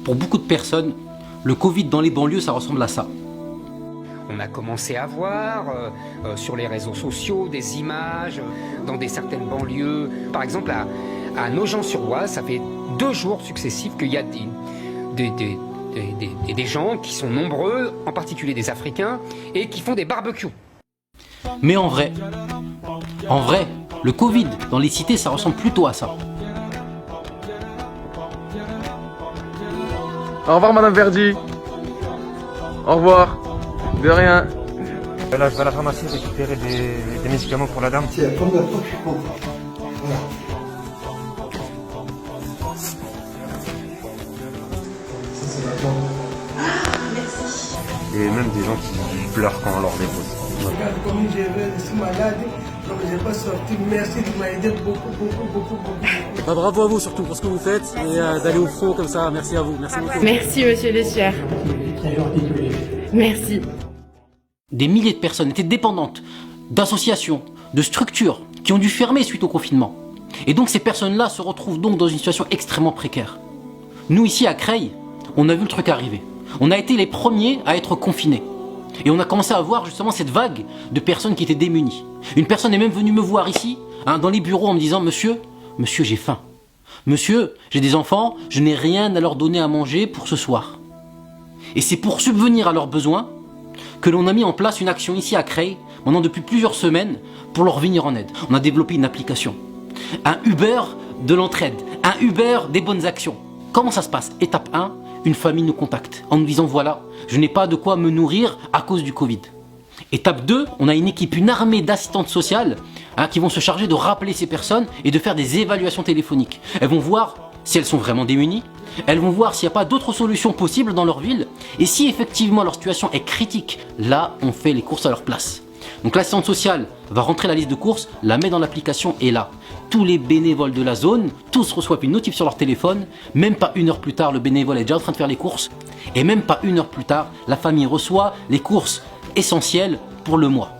pour beaucoup de personnes, le Covid dans les banlieues, ça ressemble à ça. On a commencé à voir sur les réseaux sociaux des images dans certaines banlieues. Par exemple, à Nogent-sur-Oise, ça fait 2 jours successifs qu'il y a des gens qui sont nombreux, en particulier des Africains, et qui font des barbecues. Mais en vrai, le Covid dans les cités, ça ressemble plutôt à ça. Au revoir Madame Verdi. Au revoir. De rien. Là, je vais à la pharmacie récupérer des médicaments pour la dame. C'est la première fois que je comprends. Voilà. Ça, c'est la tombe. Merci. Et même des gens qui pleurent quand on leur dépose. Regarde comme je suis malade, donc je n'ai pas sorti. Merci de m'aider beaucoup. Bah, bravo à vous surtout pour ce que vous faites et d'aller au front comme ça. Merci à vous. Merci beaucoup. Merci monsieur Lesueur. Merci. Des milliers de personnes étaient dépendantes d'associations, de structures qui ont dû fermer suite au confinement. Et donc ces personnes-là se retrouvent donc dans une situation extrêmement précaire. Nous ici à Creil, on a vu le truc arriver. On a été les premiers à être confinés. Et on a commencé à voir justement cette vague de personnes qui étaient démunies. Une personne est même venue me voir ici, dans les bureaux en me disant « Monsieur, j'ai faim. Monsieur, j'ai des enfants, je n'ai rien à leur donner à manger pour ce soir. » Et c'est pour subvenir à leurs besoins que l'on a mis en place une action ici à Creil, maintenant depuis plusieurs semaines, pour leur venir en aide. On a développé une application. Un Uber de l'entraide, un Uber des bonnes actions. Comment ça se passe? Étape 1, une famille nous contacte en nous disant voilà, je n'ai pas de quoi me nourrir à cause du Covid. Étape 2, on a une équipe, une armée d'assistantes sociales qui vont se charger de rappeler ces personnes et de faire des évaluations téléphoniques. Elles vont voir si elles sont vraiment démunies, elles vont voir s'il n'y a pas d'autres solutions possibles dans leur ville et si effectivement leur situation est critique, là on fait les courses à leur place. Donc l'assistante sociale va rentrer la liste de courses, la met dans l'application et là, tous les bénévoles de la zone, tous reçoivent une notif sur leur téléphone, même pas 1 heure plus tard, le bénévole est déjà en train de faire les courses et même pas 1 heure plus tard, la famille reçoit les courses essentielles pour le mois.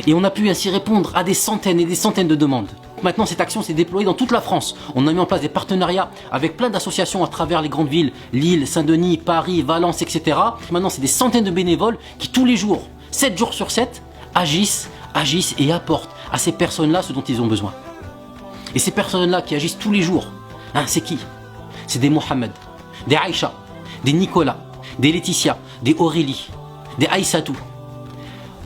Et on a pu ainsi répondre à des centaines et des centaines de demandes. Maintenant, cette action s'est déployée dans toute la France. On a mis en place des partenariats avec plein d'associations à travers les grandes villes, Lille, Saint-Denis, Paris, Valence, etc. Maintenant, c'est des centaines de bénévoles qui tous les jours, 7 jours sur 7, agissent et apportent à ces personnes-là ce dont ils ont besoin. Et ces personnes-là qui agissent tous les jours, c'est qui? C'est des Mohamed, des Aïcha, des Nicolas, des Laetitia, des Aurélie, des Aïssatou.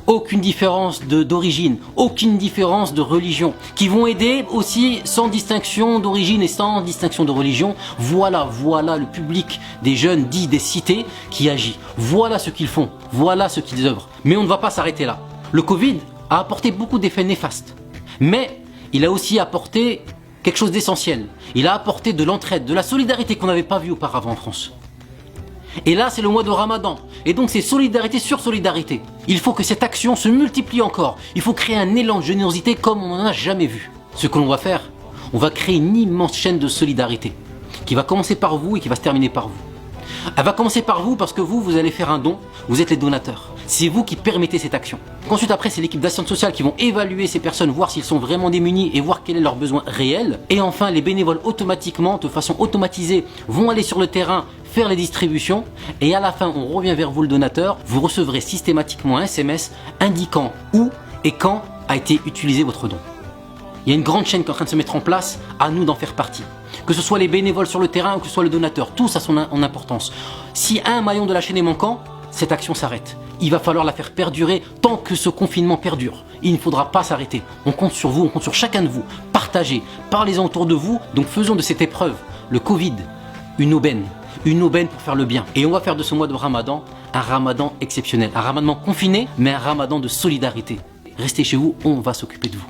Aucune différence d'origine, aucune différence de religion, qui vont aider aussi sans distinction d'origine et sans distinction de religion. Voilà le public des jeunes dits des cités qui agit. Voilà ce qu'ils font, voilà ce qu'ils œuvrent. Mais on ne va pas s'arrêter là. Le Covid a apporté beaucoup d'effets néfastes, mais il a aussi apporté quelque chose d'essentiel. Il a apporté de l'entraide, de la solidarité qu'on n'avait pas vue auparavant en France. Et là, c'est le mois de Ramadan. Et donc, c'est solidarité sur solidarité. Il faut que cette action se multiplie encore. Il faut créer un élan de générosité comme on n'en a jamais vu. Ce que l'on va faire, on va créer une immense chaîne de solidarité qui va commencer par vous et qui va se terminer par vous. Elle va commencer par vous parce que vous allez faire un don. Vous êtes les donateurs. C'est vous qui permettez cette action. Ensuite, après, c'est l'équipe d'assistantes sociales qui vont évaluer ces personnes, voir s'ils sont vraiment démunis et voir quel est leur besoin réel. Et enfin, les bénévoles automatiquement, de façon automatisée, vont aller sur le terrain faire les distributions et à la fin on revient vers vous le donateur, vous recevrez systématiquement un SMS indiquant où et quand a été utilisé votre don. Il y a une grande chaîne qui est en train de se mettre en place, à nous d'en faire partie. Que ce soit les bénévoles sur le terrain ou que ce soit le donateur, tout ça a son importance. Si un maillon de la chaîne est manquant, cette action s'arrête. Il va falloir la faire perdurer tant que ce confinement perdure. Il ne faudra pas s'arrêter. On compte sur vous, on compte sur chacun de vous. Partagez, parlez-en autour de vous. Donc faisons de cette épreuve, le Covid, une aubaine pour faire le bien. Et on va faire de ce mois de Ramadan un Ramadan exceptionnel, un Ramadan confiné, mais un Ramadan de solidarité. Restez chez vous, on va s'occuper de vous.